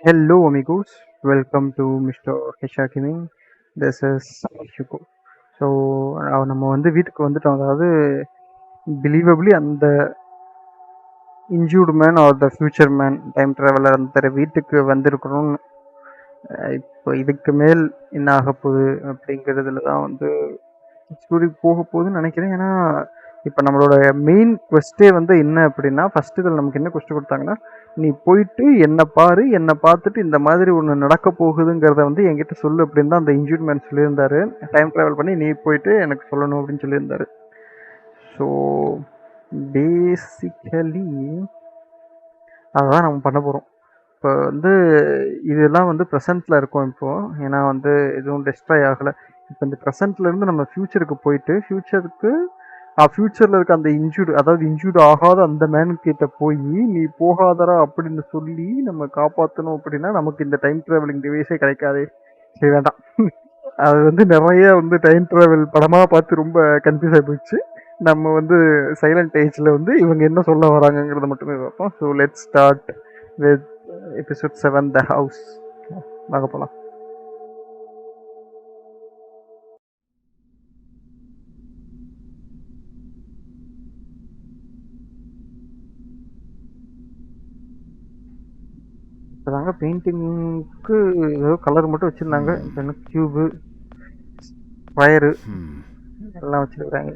Hello, amigos. Welcome to Mr. hrgaming. This is Hugo. So நம்ம வந்து வீட்டுக்கு வந்துட்டோம். அதாவது பிலீவபிளி அந்த injured man R the future man time traveller அந்த வீட்டுக்கு வந்திருக்கிறோம். இப்போ இதுக்கு மேல் என்ன ஆக போகுது அப்படிங்கிறதுல தான் வந்து ஸ்டோரி போக போகுதுன்னு நினைக்கிறேன். ஏன்னா இப்போ நம்மளோட மெயின் கொஸ்டே வந்து என்ன அப்படின்னா, ஃபர்ஸ்ட் இதில் நமக்கு என்ன கொஸ்டின் கொடுத்தாங்கன்னா, நீ போயிட்டு என்னை பாரு, என்னை பார்த்துட்டு இந்த மாதிரி ஒன்று நடக்க போகுதுங்கிறத வந்து என்கிட்ட சொல்லு அப்படின்னு தான் அந்த இன்ஜூர்ட் மேன் சொல்லியிருந்தாரு. டைம் ட்ராவல் பண்ணி நீ போயிட்டு எனக்கு சொல்லணும் அப்படின்னு சொல்லியிருந்தாரு. ஸோ பேசிக்கலி அதுதான் நம்ம பண்ண போகிறோம். இப்போ வந்து இதெல்லாம் வந்து ப்ரெசண்ட்டில் இருக்கும் இப்போது. ஏன்னா வந்து எதுவும் டெஸ்ட்ராய் ஆகலை. இப்போ இந்த ப்ரெசண்ட்லேருந்து நம்ம ஃப்யூச்சருக்கு போயிட்டு ஃப்யூச்சரில் இருக்க அந்த இன்ஜூர்டு, அதாவது இன்ஜூர்டு ஆகாத அந்த மேன் கிட்ட போய் நீ போகாதரா அப்படின்னு சொல்லி நம்ம காப்பாற்றணும். அப்படின்னா நமக்கு இந்த டைம் ட்ராவலிங் டிவைஸே கிடைக்காதே. சரி, வேண்டாம். அது வந்து நிறைய வந்து டைம் ட்ராவல் படமாக பார்த்து ரொம்ப கன்ஃபியூஸ் ஆகி போயிடுச்சு. நம்ம வந்து சைலண்ட் ஏஜில் வந்து இவங்க என்ன சொல்ல வராங்கங்கிறத மட்டுமே பார்ப்போம். So let's start with episode 7 the house. வாங்க போகலாம். இப்போதாங்க பெயிண்டிங்க்கு ஏதோ கலர் மட்டும் வச்சுருந்தாங்க. இப்போ என்ன க்யூபு, வயரு எல்லாம் வச்சுருக்காங்க.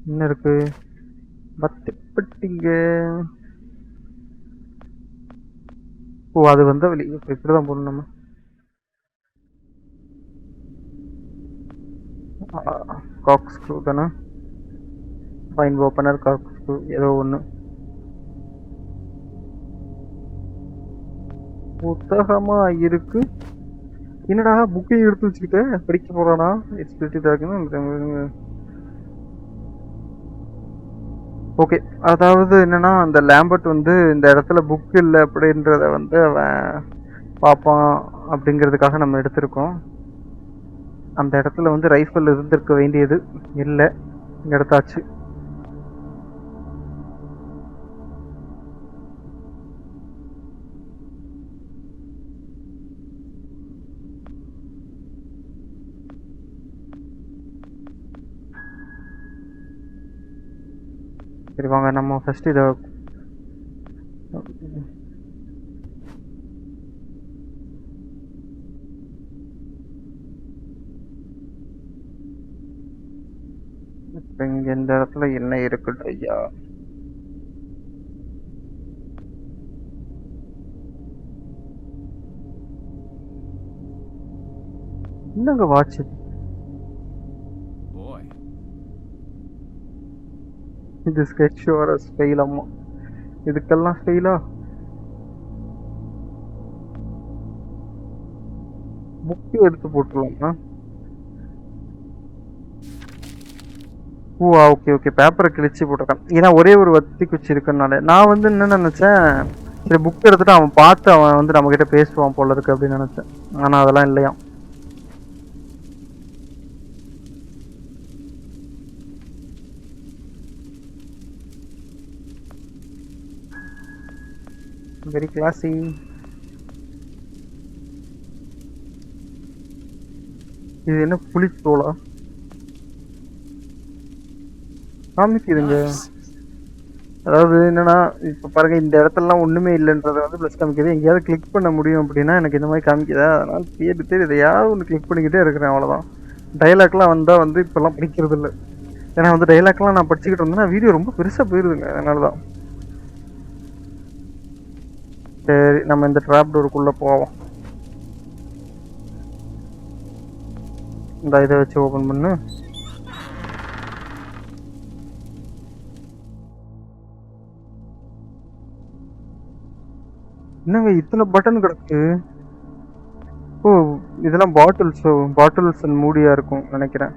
என்ன இருக்கு? பத்திப்பட்டிங்க. ஓ, அது வந்த வழி. இப்போ இப்படி தான் போகணும் நம்ம. காக் ஸ்க்ரூ தானே? ஃபைன் ஓப்பனர், காக் ஸ்க்ரூ ஏதோ ஒன்று. புத்தகமா இருக்கு. என்னடா புக்கையும் எடுத்து வச்சுக்கிட்டு படிக்க போறானா? ஓகே, அதாவது என்னன்னா அந்த லேம்பர்ட் வந்து இந்த இடத்துல புக் இல்லை அப்படின்றத வந்து அவன் பார்ப்பான் அப்படிங்கிறதுக்காக நம்ம எடுத்திருக்கோம். அந்த இடத்துல வந்து ரைஃபிள் இருந்திருக்க வேண்டியது இல்லை, இங்கே எடுத்தாச்சு. சரி வாங்க, நம்ம ஃபர்ஸ்ட் இதை இப்போ இங்கே இந்த இடத்துல என்ன இருக்குது ஐயா? என்னங்க வாட்ச்? இது ஸ்கெட்ச் வர ஸ்டைல். அம்மா, இதுக்கெல்லாம் ஸ்டைலா? புக்கு எடுத்து போட்டுடலாமா? ஓ, ஓகே ஓகே, பேப்பரை கிழிச்சு போட்டிருக்கான். ஏன்னா ஒரே ஒரு வத்தி குச்சி இருக்குனால நான் வந்து என்ன நினச்சேன், சரி புக் எடுத்துட்டு அவன் பார்த்து அவன் வந்து நம்மக்கிட்ட பேசுவான் போல இருக்கு அப்படின்னு நினச்சேன். ஆனால் அதெல்லாம் இல்லையா. Very classy. இது என்ன புளித்தோலா? காமிக்குதுங்க. அதாவது என்னன்னா, இப்போ பாருங்க, இந்த இடத்துலலாம் ஒன்றுமே இல்லைன்றதை வந்து ப்ளஸ் காமிக்குது. எங்கேயாவது கிளிக் பண்ண முடியும் அப்படின்னா எனக்கு இந்த மாதிரி காமிக்குதா? அதனால் தேடி எதையாவது ஒன்று கிளிக் பண்ணிக்கிட்டே இருக்கிறேன், அவ்வளோதான். டைலாக்லாம் வந்தால் வந்து இப்போல்லாம் படிக்கிறது இல்லை. ஏன்னா வந்து டைலாக்லாம் நான் படிச்சுக்கிட்டு இருந்தேன்னா வீடியோ ரொம்ப பெருசாக போயிருதுங்க. அதனால தான். சரி, நம்ம இந்த ட்ராப் டோருக்குள்ளே போவோம். இந்த இதை வச்சு ஓப்பன் பண்ணு. என்னங்க இத்தனை பட்டன் கிடக்கு? ஓ, இதெல்லாம் பாட்டில்ஸ் அண்ட் மூடியா இருக்கும் நினைக்கிறேன்.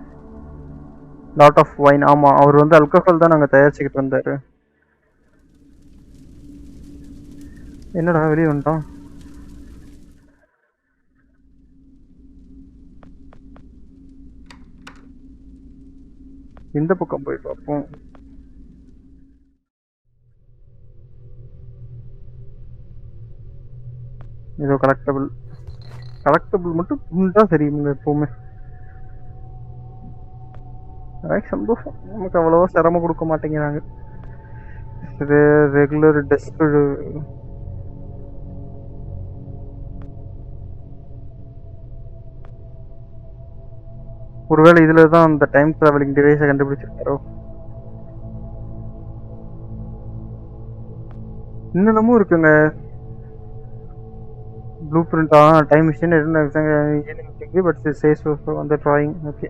Lot of wine. ஆமாம், அவர் வந்து அல்கஹால் தான் நாங்கள் தயாரிச்சுக்கிட்டு வந்தார். என்னடா வெளியே வந்துட்டோம்? இந்த பக்கம் போய் பார்ப்போம். ஏதோ கலெக்டபிள் மட்டும் குண்டா தெரியுங்க எப்பவுமே. சந்தோஷம், நமக்கு அவ்வளவா சிரமம் கொடுக்க மாட்டேங்கிறாங்க. இது ரெகுலர் டெஸ்க். ஒருவேளை இதுல தான் அந்த டைம் டிராவலிங் டிவைஸை கண்டுபிடிச்சிருக்காரோ. இன்னமும் இருக்குங்க blue print. Time machine engineering degree but says அந்த டிராயிங். ஓகே,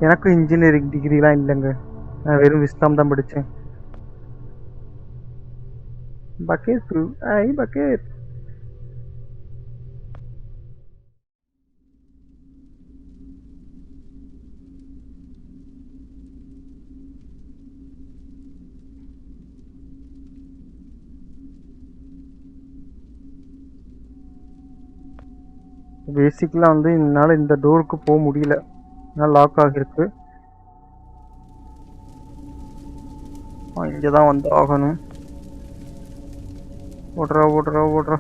எனக்கு இன்ஜினியரிங் டிகிரிலாம் இல்லைங்க, நான் வெறும் விஸ்காம் தான் படித்தேன். Bucket bucket. பேசிக்கலாக வந்து என்னால் இந்த டோருக்கு போக முடியல, லாக் ஆகிருக்கு. இங்கே தான் வந்து ஆகணும். ஓடுறா ஓடுறா ஓடுறா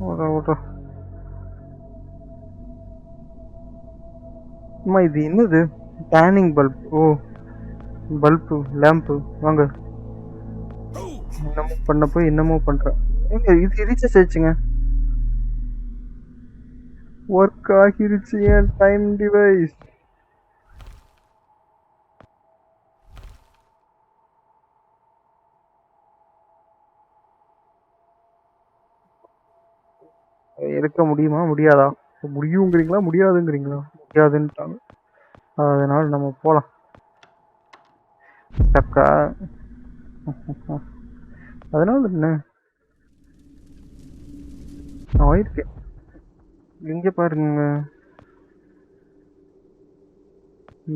ஓடுறா ஓடுறா. அம்மா இது என்னது? Tanning bulb. Oh, bulb lamp. வாங்க, என்னமோ பண்ண போய் என்னமோ பண்ணுறேன். இது ரீசார்ஜ் ஆயிடுச்சுங்க, ஒர்க் ஆகிருச்சு என் டைம் டிவைஸ். எடுக்க முடியுமா முடியாதா? முடியுங்கிறீங்களா முடியாதுங்கிறீங்களா? முடியாதுன்ட்டாங்க, அதனால நம்ம போகலாம். சக்கா அதனால என்ன ஆயிருக்கேன். இங்கே பாருங்க,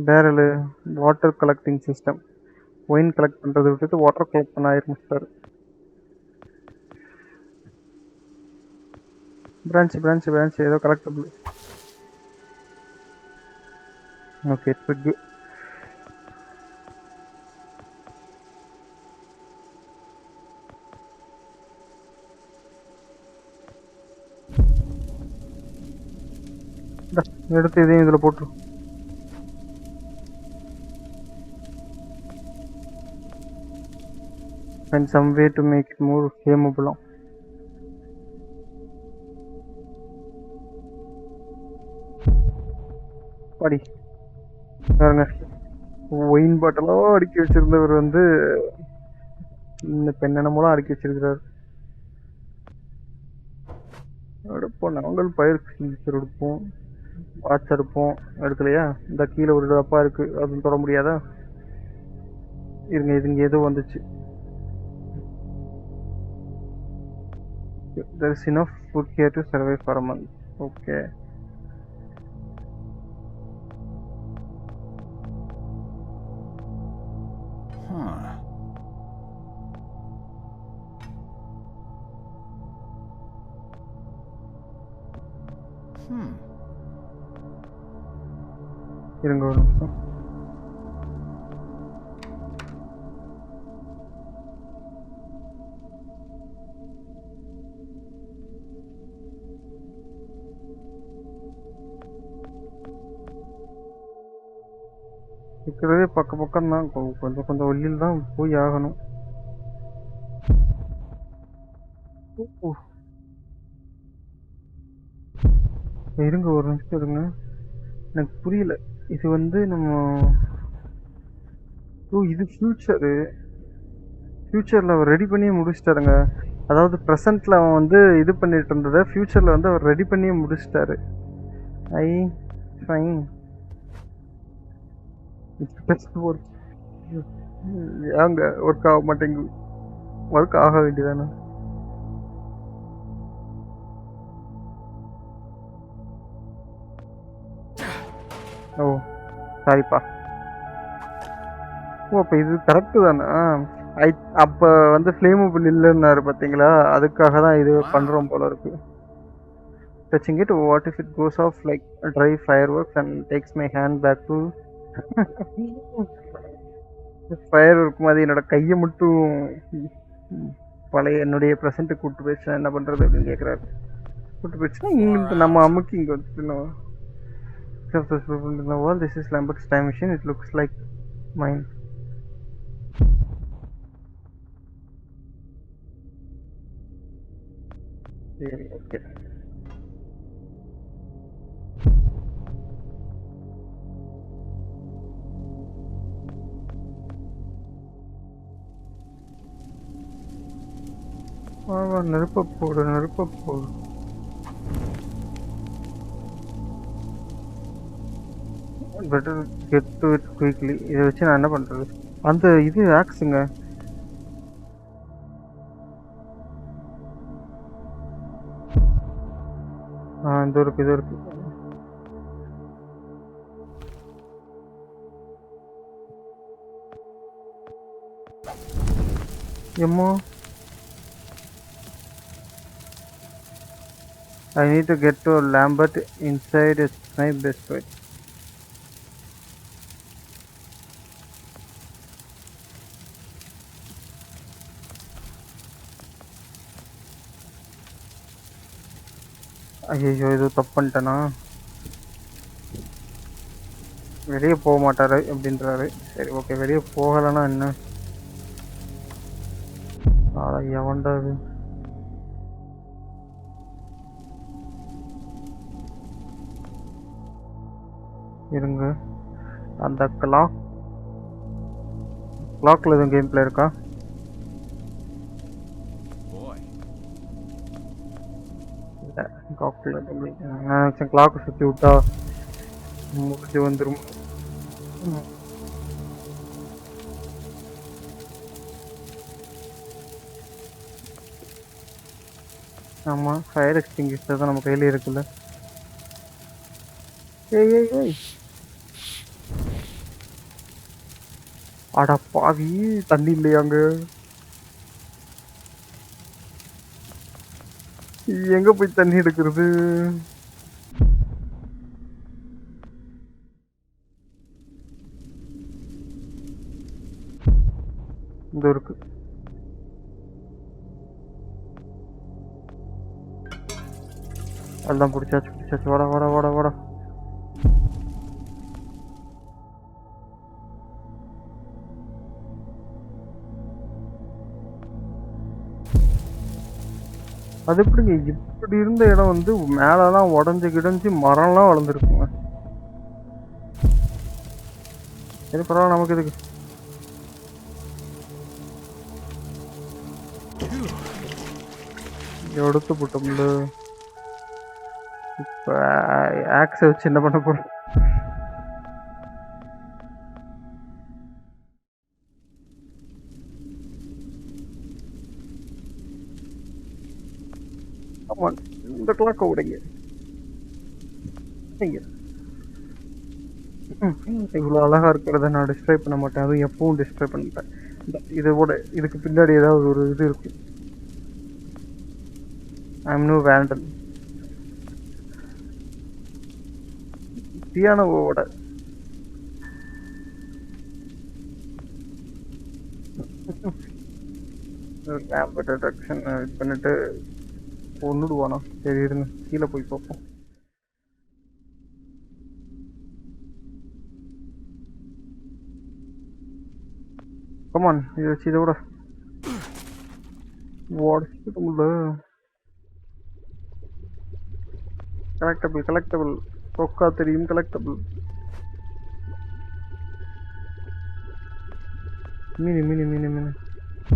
barrel water collecting system. Wine collect பண்ணுறதை விட்டுட்டு வாட்டர் கலெக்ட் பண்ண ஆரம்பிச்சிட்டாரு. பிரான்ச் ஏதோ கலெக்டபிள். Okay, trick. எடுத்து இதையும் இதில் போட்டுரும். And some way to make it more flammable. படி பாருங்க, ஒயின் பாட்டெல்லாம் அடுக்கி வச்சிருந்தவர் வந்து இந்த பெண்ணெனமெல்லாம் அடுக்கி வச்சிருக்கிறார். எடுப்போம், நாங்கள் பயிர் எடுப்போம், வாட்ச் எடுப்போம். எடுக்கலையா? இந்த கீழே ஒரு டப்பா இருக்கு, அது தொட முடியாதா? இருங்க, இதுங்க ஏதோ வந்துச்சு. There is enough food here to survive for a month. Okay. இருங்க ஒரு நிமிஷம். இருக்கிறதே பக்கம் தான், கொஞ்சம் வெளியில் தான் போய் ஆகணும். இருங்க ஒரு நிமிஷம் இருங்க, எனக்கு புரியல. இது வந்து நம்ம இது ஃபியூச்சரில் அவர் ரெடி பண்ணி முடிச்சிட்டாருங்க. அதாவது ப்ரெசண்ட்டில் அவன் வந்து இது பண்ணிட்டு இருந்ததை ஃபியூச்சரில் வந்து அவர் ரெடி பண்ணி முடிச்சிட்டாரு. ஃபைன். ஏங்க ஒர்க் ஆக மாட்டேங்குது? ஒர்க் ஆக வேண்டியதானே? ஓ சாரிப்பா. ஓ அப்போ இது கரெக்டு தானே? அப்போ வந்து ஃப்ளேமபிள் இல்லைன்னாரு பார்த்தீங்களா, அதுக்காக தான் இது பண்ணுறோம் போல இருக்கு. Touching it, what if it goes off like dry fireworks and takes my hand back to fire இருக்கும், அது என்னோட கையை மட்டும் பழைய என்னுடைய ப்ரெசண்ட்டுக்கு கூப்பிட்டு போயிடுச்சுன்னா என்ன பண்ணுறது அப்படின்னு கேட்குறாரு. கூப்பிட்டு போயிடுச்சுன்னா இங்கே நம்ம அமுக்கி இங்கே வந்து this is Lambert's time machine, it looks like mine. சரி ஓகே. நெருப்ப போடு நெருப்ப போடு. Better get to it quickly. இதை வச்சு நான் என்ன பண்ணுறது? அந்த இது ஆக்ஸுங்க. இது இருக்கு இது இருக்கு. எம்மோ I need to get to Lambert inside is my best way. ஐயோ இது தப்பு பண்ணிட்டேனா? வெளியே போக மாட்டாரு அப்படின்றாரு. சரி ஓகே, வெளியே போகலைன்னா என்ன? எவன்டா இது? இருங்க, அந்த கிளாக்ல எதுவும் கேம் பிளே இருக்கா? கிளாக் சுற்றி விட்டா முடிச்சு வந்துடும். ஆமாம், ஃபயர் எக்ஸ்டிங்விஷர் தான் நம்ம கையில் இருக்குல்ல. ஏய் ஏய் ஏய், அடா பாவி, தண்ணி இல்லையாங்க? எங்க போய் தண்ணி எடுக்கிறது? இந்த இருக்கு. அதெல்லாம் பிடிச்சாச்சு பிடிச்சாச்சு. வாடா வாடா வாடா வாடா. அது எப்படிங்க இப்படி இருந்த இடம் வந்து மேலெல்லாம் உடஞ்சு கிடஞ்சி மரம்லாம் வளர்ந்துருக்குங்க. சரி பரவாயில்ல, நமக்கு இதுக்கு எடுத்து போட்டோம்ல. இப்போ ஆக்ஸை வச்சு என்ன பண்ண போறோம்? ஆமா, இந்த கிளாக்கை உடைங்க. இவ்வளோ அழகா இருக்கிறத நான் டிஸ்ட்ராய் பண்ண மாட்டேன், அதுவும் எப்பவும் டிஸ்ட்ராய் பண்ணிட்டேன். இதோட இதுக்கு பின்னாடி ஏதாவது ஒரு இது இருக்கு. I'm no vandal. பியானோவோட ட்ராக்ஷன் இது பண்ணிட்டு ஒன்றுடுவானா? சரி இருங்க, கீழே போய் பார்ப்போம். கமான், இதை வச்சு இதோட உடச்சிட்டோம்ல. கலெக்டபிள் ரொக்கா தெரியும், கலெக்டபிள். மீனு மீனு மீனு மீனு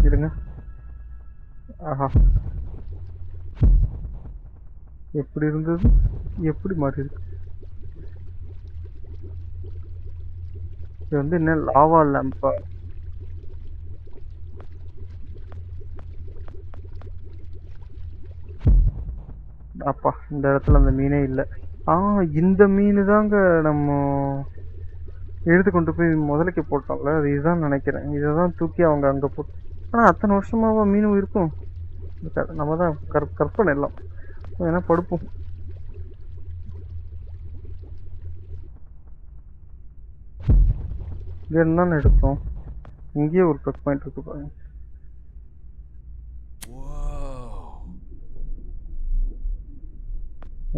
இருங்க. ஆஹா, எப்படி இருந்தது, எப்படி மாறி இருக்கு? இது வந்து என்ன லாவா லேம்பா? அப்பா, இந்த இடத்துல அந்த மீனே இல்லை. இந்த மீன் தாங்க நம்ம எடுத்து கொண்டு போய் முதலைக்கு போட்டோம்ல, அது இதுதான் நினைக்கிறேன். இதை தான் தூக்கி அவங்க அங்கே போட்டு. ஆனால் அத்தனை வருஷமாவா மீனும் இருக்கும்? நம்ம தான் கற்பனை எல்லாம். ஏன்னா படுப்போம். இங்கே இருந்தானே எடுத்தோம். இங்கேயே ஒரு ப்ளக் பாயிண்ட் இருக்கு பாருங்க.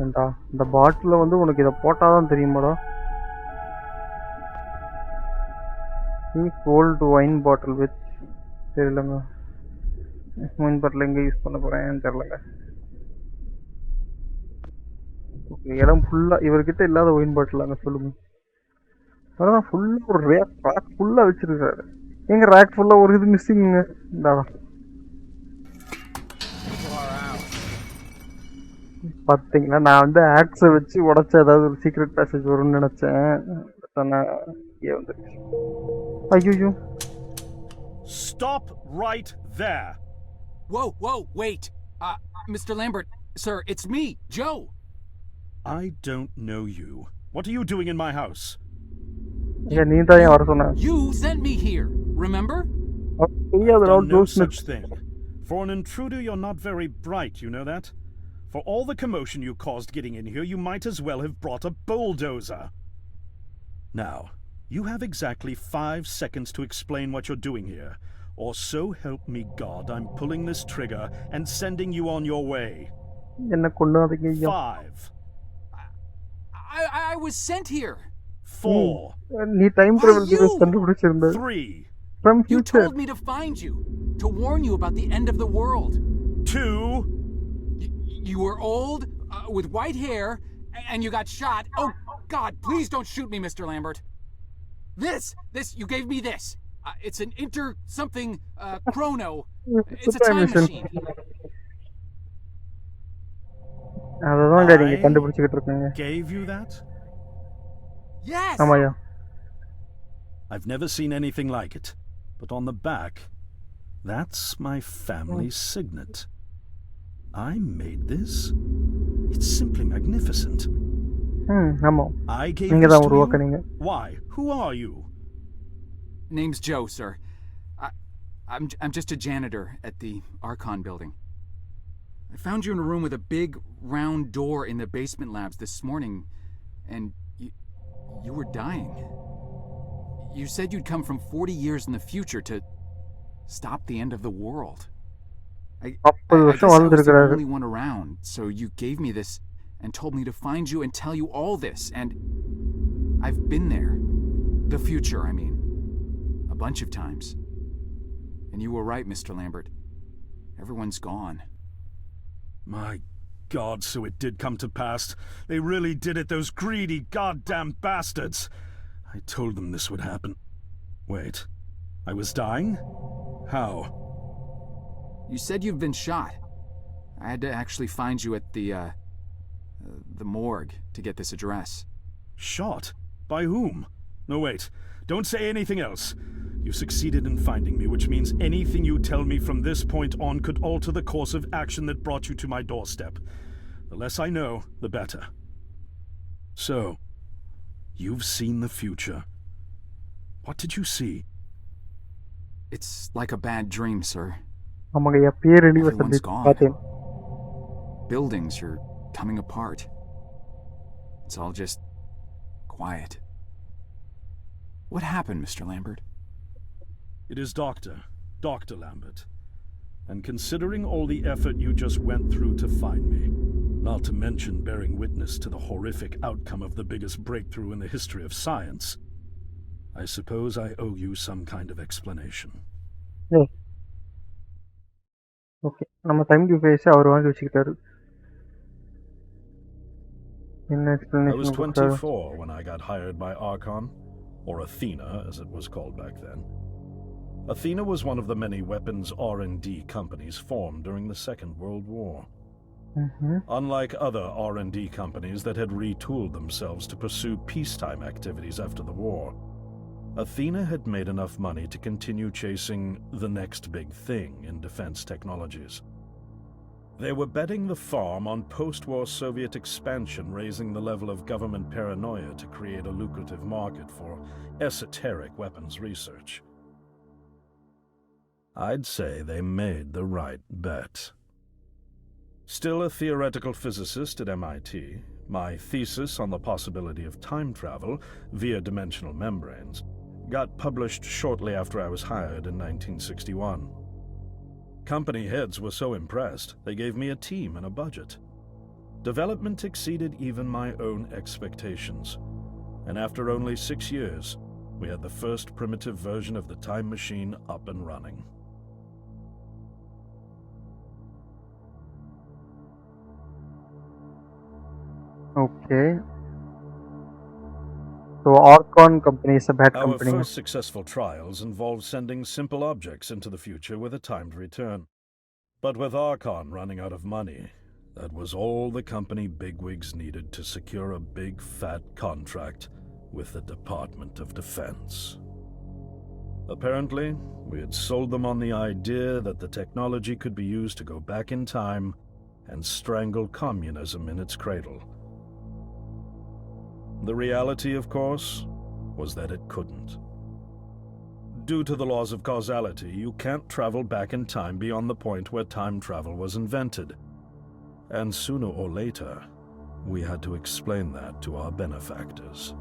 ஏண்டா இந்த பாட்டில வந்து உனக்கு இதை போட்டாதான் தெரியுமாடா? ஓல்டு ஒயின் பாட்டில் வித் தெரியலங்க. ஒயின் பாட்டில் எங்கே யூஸ் பண்ண போகிறேன்னு தெரிலங்க. இடம் ஃபுல்லாக இவர்கிட்ட இல்லாத ஒயின் பாட்டில் அங்கே சொல்லுங்க. அதான் ஃபுல்லாக ஒரு ரேக் ஃபுல்லாக வச்சுருக்காரு. எங்க ரேக் ஃபுல்லாக ஒரு இது மிஸ்ஸிங்க. இந்தாடா பார்த்தீங்களா, நான் வந்து ஆக்ஸை வச்சு உடச்ச ஏதாவது ஒரு சீக்ரெட் பேசேஜ் வரும்னு நினச்சேன். ஆனால் இங்கே வந்துருச்சு. ஐயோ. Stop right there. Whoa, wait. Mr. Lambert, sir, it's me, Joe. I don't know you. What are you doing in my house? Yeah, நீ தான் வர சொன்ன. You sent me here, remember? I've done no such thing. For an intruder, you're not very bright, you know that? For all the commotion you caused getting in here, you might as well have brought a bulldozer. Now, you have exactly 5 seconds to explain what you're doing here. Or so help me God, I'm pulling this trigger and sending you on your way. 5. I was sent here. 4. நீ time travel device கண்டுபிடிச்சிருந்த. 3. From future. You told me to find you, to warn you about the end of the world. 2. You were old, with white hair, and you got shot. Oh, God, please don't shoot me, Mr. Lambert. This, you gave me this. It's an something chrono. It's a time machine. அதான் நீங்க கண்டுபிடிச்சிட்டு இருக்கீங்க. Gave you that? Yes. ஆமாயா. I've never seen anything like it. But on the back, that's my family signet. I made this. It's simply magnificent. ஆமா. I gave நீங்க this தான் to உருவாக்குனீங்க. you? Why? Who are you? Name's Joe, sir. I'm just a janitor at the Archon building. I found you in a room with a big round door in the basement labs this morning, and you were dying. You said you'd come from 40 years in the future to stop the end of the world. I guess I was the only one around, so you gave me this and told me to find you and tell you all this, and I've been there. The future, I mean. A bunch of times. And you were right, Mr. Lambert. Everyone's gone. My God, so it did come to pass. They really did it, those greedy goddamn bastards. I told them this would happen. Wait, I was dying? How? You said you've been shot. I had to actually find you at the morgue to get this address. Shot? By whom? No, wait. Don't say anything else. You succeeded in finding me, which means anything you tell me from this point on could alter the course of action that brought you to my doorstep. The less I know, the better. So, you've seen the future. What did you see? It's like a bad dream, sir. Everyone's gone. Buildings are coming apart. It's all just quiet. What happened, Mr. Lambert? It is Dr. Lambert. And considering all the effort you just went through to find me, not to mention bearing witness to the horrific outcome of the biggest breakthrough in the history of science, I suppose I owe you some kind of explanation. Hey. Okay, நம்ம time device அவர் வாங்கி வச்சிட்டாரு. என்ன explanation? I was 24 when I got hired by Archon, or Athena as it was called back then. Athena was one of the many weapons R&D companies formed during the Second World War. Unlike other R&D companies that had retooled themselves to pursue peacetime activities after the war, Athena had made enough money to continue chasing the next big thing in defense technologies. They were betting the farm on post-war Soviet expansion, raising the level of government paranoia to create a lucrative market for esoteric weapons research. I'd say they made the right bet. Still a theoretical physicist at MIT, my thesis on the possibility of time travel via dimensional membranes got published shortly after I was hired in 1961. Company heads were so impressed, they gave me a team and a budget. Development exceeded even my own expectations, and after only 6 years, we had the first primitive version of the time machine up and running. Okay. So Archon company is a bad Our company. first successful trials involved sending simple objects into the future with a timed return. But with Archon running out of money, that was all the company bigwigs needed to secure a big fat contract with the Department of Defense. Apparently, we had sold them on the idea that the technology could be used to go back in time and strangle communism in its cradle. The reality, of course, was that it couldn't. Due to the laws of causality, you can't travel back in time beyond the point where time travel was invented. And sooner or later, we had to explain that to our benefactors.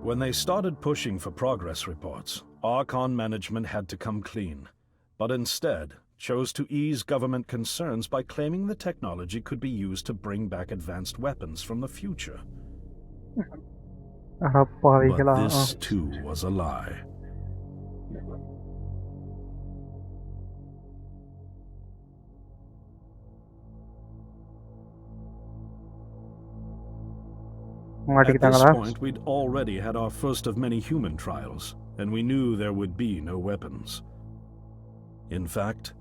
When they started pushing for progress reports, Archon management had to come clean, but instead chose to ease government concerns by claiming the technology could be used to bring back advanced weapons from the future. அடப்பாவிகளா. But this too was a lie. At this மாட்டிக்கிட்டாங்களா? point, we'd already had our first of many human trials, and we knew there would be no weapons. In fact,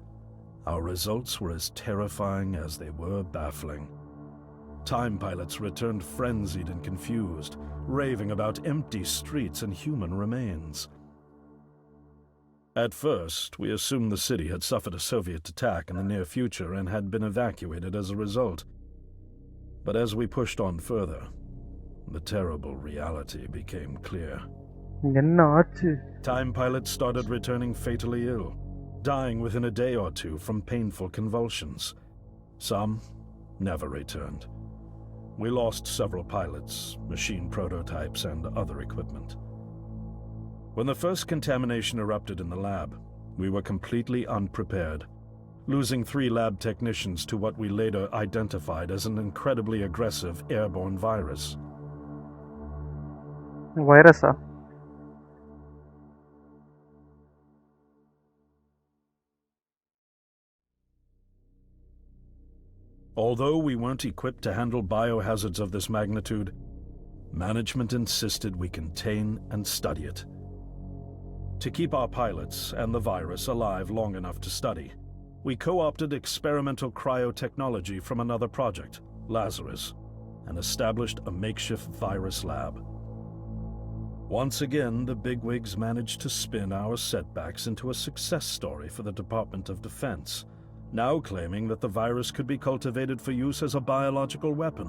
our results were as terrifying as they were baffling. Time pilots returned frenzied and confused, raving about empty streets and human remains. At first, we assumed the city had suffered a Soviet attack in the near future and had been evacuated as a result. But as we pushed on further, the terrible reality became clear. என்ன ஆச்சு? Time pilots started returning fatally ill, dying within a day or two from painful convulsions. Some never returned. We lost several pilots, machine prototypes, and other equipment. When the first contamination erupted in the lab, we were completely unprepared, losing 3 lab technicians to what we later identified as an incredibly aggressive airborne virus. வைரஸா? Although we weren't equipped to handle biohazards of this magnitude, management insisted we contain and study it. To keep our pilots and the virus alive long enough to study, we co-opted experimental cryotechnology from another project, Lazarus, and established a makeshift virus lab. Once again, the bigwigs managed to spin our setbacks into a success story for the Department of Defense, now claiming that the virus could be cultivated for use as a biological weapon.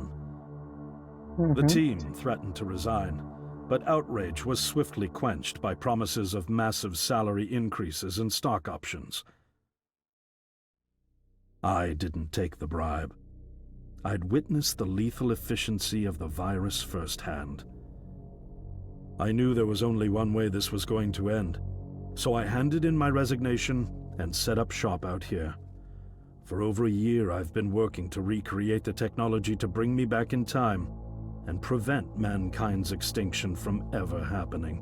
The team threatened to resign, but outrage was swiftly quenched by promises of massive salary increases and stock options. I didn't take the bribe. I'd witnessed the lethal efficiency of the virus firsthand. I knew there was only one way this was going to end, so I handed in my resignation and set up shop out here. For over a year, I've been working to recreate the technology to bring me back in time and prevent mankind's extinction from ever happening.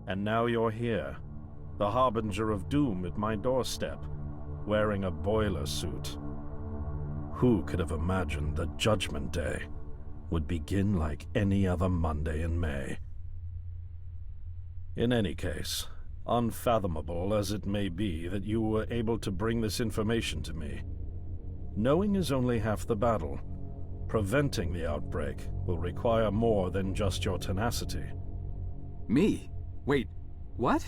And now you're here, the harbinger of doom at my doorstep, wearing a boiler suit. Who could have imagined that Judgment Day would begin like any other Monday in May? In any case, unfathomable as it may be that you were able to bring this information to me, knowing is only half the battle. Preventing the outbreak will require more than just your tenacity. Me? Wait, what?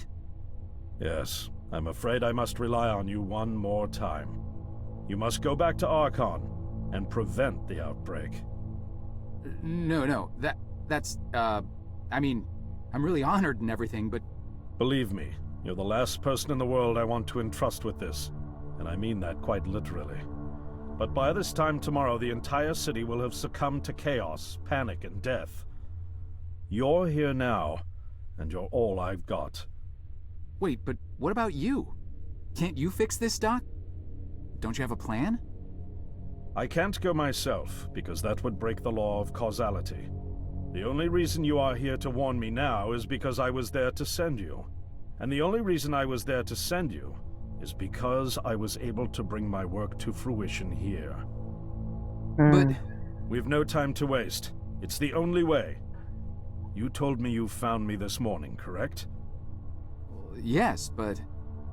Yes, I'm afraid I must rely on you one more time. You must go back to Archon and prevent the outbreak. No, that's, I mean, I'm really honored and everything, but... Believe me, you're the last person in the world I want to entrust with this, and I mean that quite literally. But by this time tomorrow, the entire city will have succumbed to chaos, panic, and death. You're here now, and you're all I've got. Wait, but what about you? Can't you fix this, Doc? Don't you have a plan? I can't go myself, because that would break the law of causality. The only reason you are here to warn me now is because I was there to send you. And the only reason I was there to send you is because I was able to bring my work to fruition here. But We've no time to waste. It's the only way. You told me you found me this morning, correct? yes, but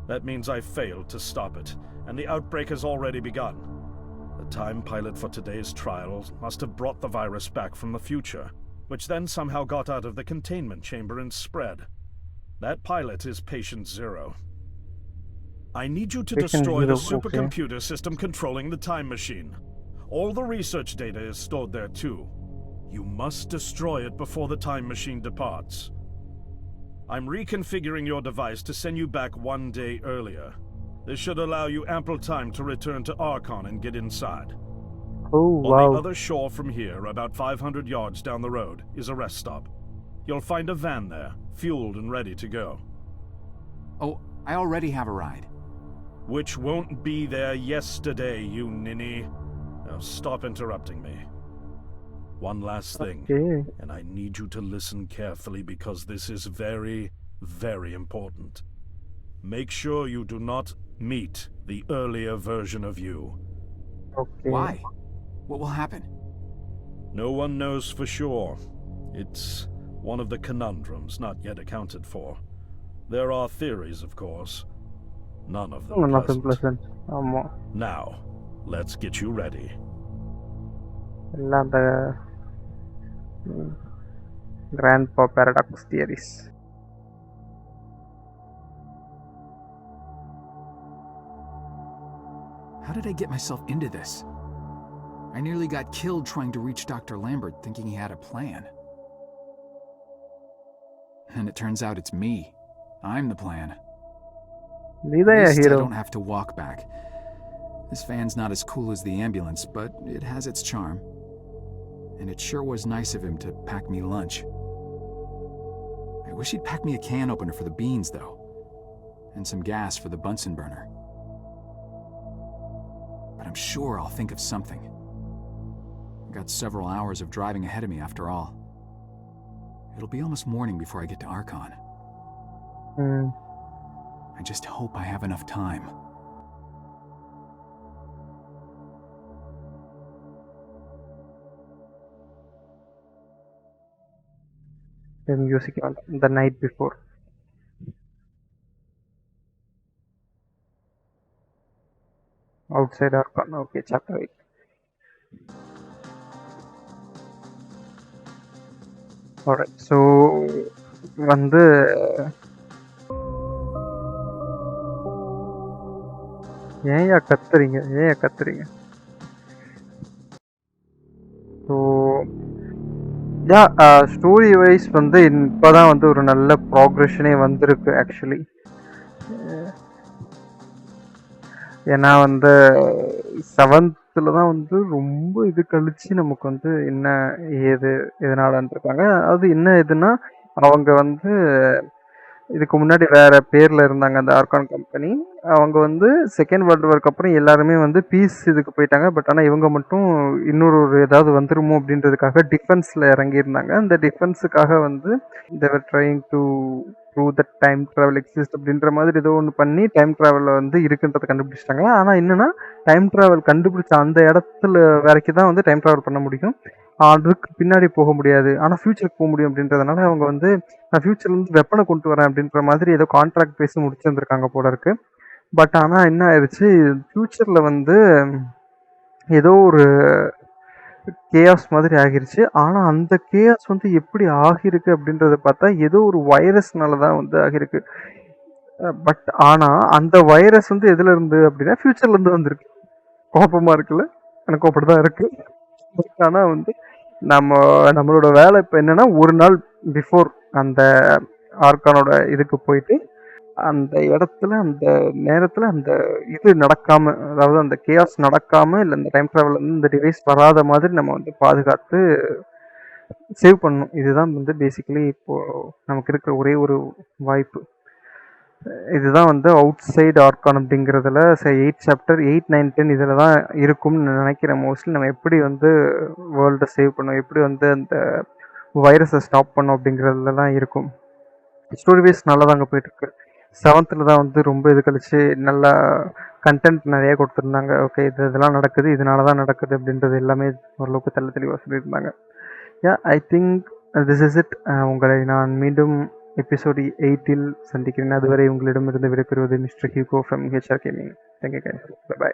That means I failed to stop it, and the outbreak has already begun. The time pilot for today's trial must have brought the virus back from the future, which then somehow got out of the containment chamber and spread. That pilot is Patient Zero. I need you to Patient destroy the Zero, okay. supercomputer system controlling the time machine. All the research data is stored there too. You must destroy it before the time machine departs. I'm reconfiguring your device to send you back 1 day earlier. This should allow you ample time to return to Archon and get inside. Oh, On wow. the other shore from here, about 500 yards down the road, is a rest stop. You'll find a van there, fueled and ready to go. oh, I already have a ride. Which won't be there yesterday, you ninny. Now stop interrupting me. One last thing, Okay. and I need you to listen carefully because this is very, very important. Make sure you do not meet the earlier version of you. Okay. Why? What will happen? No one knows for sure. It's one of the conundrums not yet accounted for. There are theories, of course. None of them Nothing pleasant. pleasant. ஆமா. Now, let's get you ready. எல்லாம் அந்த grandpa paradox theories. How did I get myself into this? I nearly got killed trying to reach Dr. Lambert thinking he had a plan. And it turns out it's me. I'm the plan. At நீதான் least I hero. don't have to walk back. This van's not as cool as the ambulance, but it has its charm. And it sure was nice of him to pack me lunch. I wish he'd packed me a can opener for the beans, though. And some gas for the Bunsen burner. But I'm sure I'll think of something. I've got several hours of driving ahead of me after all. It'll be almost morning before I get to Archon. ம். I just hope I have enough time. The music on the night before. Outside Archon. Okay, chapter 8. Alright, so வந்து ஏன்யா கத்துறீங்க so yeah story wise வந்து இப்போதான் வந்து ஒரு நல்ல ப்ராக்ரெஷனே வந்திருக்கு actually. ஏன்னா வந்து 7th தான் வந்து ரொம்ப இது கழிச்சு நமக்கு வந்து என்ன ஏது எதனாலன்றிருக்காங்க. அது என்ன இதுன்னா அவங்க வந்து இதுக்கு முன்னாடி வேற பேர்ல இருந்தாங்க அந்த ஆர்கான் கம்பெனி. அவங்க வந்து செகண்ட் வேர்ல்டு வார்க்கு அப்புறம் எல்லாருமே வந்து பீஸ் இதுக்கு போயிட்டாங்க. பட் ஆனால் இவங்க மட்டும் இன்னொரு ஏதாவது வந்துருமோ அப்படின்றதுக்காக டிஃபென்ஸ்ல இறங்கியிருந்தாங்க. அந்த டிஃபென்ஸுக்காக வந்து they were trying to prove that time travel exist அப்படின்ற மாதிரி ஏதோ ஒன்று பண்ணி டைம் ட்ராவலில் வந்து இருக்குன்றதை கண்டுபிடிச்சிட்டாங்க. ஆனால் என்னன்னா டைம் ட்ராவல் கண்டுபிடிச்ச அந்த இடத்துல வரைக்கும் தான் வந்து டைம் ட்ராவல் பண்ண முடியும். அதுக்கு பின்னாடி போக முடியாது. ஆனால் ஃபியூச்சருக்கு போக முடியும் அப்படின்றதுனால அவங்க வந்து நான் ஃபியூச்சர்லேருந்து வெப்பனை கொண்டு வரேன் அப்படின்ற மாதிரி ஏதோ கான்ட்ராக்ட் பேசி முடிச்சிருந்துருக்காங்க போல இருக்கு. பட் ஆனால் என்ன ஆயிடுச்சு, ஃபியூச்சரில் வந்து ஏதோ ஒரு கேஆஸ் மாதிரி ஆகிருச்சு. ஆனால் அந்த கேஆஸ் வந்து எப்படி ஆகிருக்கு அப்படின்றத பார்த்தா ஏதோ ஒரு வைரஸ்னால தான் வந்து ஆகிருக்கு. பட் ஆனால் அந்த வைரஸ் வந்து எதுல இருந்து அப்படின்னா ஃபியூச்சர்லேருந்து வந்திருக்கு. கோபமாக இருக்குல்ல, எனக்கு அப்படி தான் இருக்கு. பட் ஆனால் வந்து நம்மளோட வேலை இப்போ என்னன்னா ஒரு நாள் பிஃபோர் அந்த ஆர்கானோட இதுக்கு போயிட்டு அந்த இடத்துல அந்த நேரத்தில் அந்த இது நடக்காமல், அதாவது அந்த கேஆஸ் நடக்காமல், இல்லை இந்த டைம் ட்ராவல் வந்து இந்த டிவைஸ் வராத மாதிரி நம்ம வந்து பாதுகாத்து சேவ் பண்ணணும். இதுதான் வந்து பேசிக்கலி இப்போது நமக்கு இருக்கிற ஒரே ஒரு வாய்ப்பு. இதுதான் வந்து அவுட் சைடு ஆர்கான் அப்படிங்கிறதுல 8 சாப்டர் 8, 9, 10 இதில் தான் இருக்கும்னு நினைக்கிறேன். மோஸ்ட்லி நம்ம எப்படி வந்து வேர்ல்டை சேவ் பண்ணோம், எப்படி வந்து அந்த வைரஸை ஸ்டாப் பண்ணோம் அப்படிங்கிறதுல தான் இருக்கும். ஸ்டோரி வைஸ் நல்லா தாங்க போயிட்டுருக்கு. 7th தான் வந்து ரொம்ப இது கழிச்சு நல்லா கண்டென்ட் நிறைய கொடுத்துருந்தாங்க. ஓகே, இதெல்லாம் நடக்குது, இதனால தான் நடக்குது அப்படின்றது எல்லாமே ஓரளவுக்கு தெளிவாக சொல்லியிருந்தாங்க. I think this is it. உங்களை நான் மீண்டும் எபிசோடு 8 சந்திக்கிறேன். அதுவரை உங்களிடமிருந்து விடைபெறுவது mister Hugo from hrgaming. Thank you guys. By.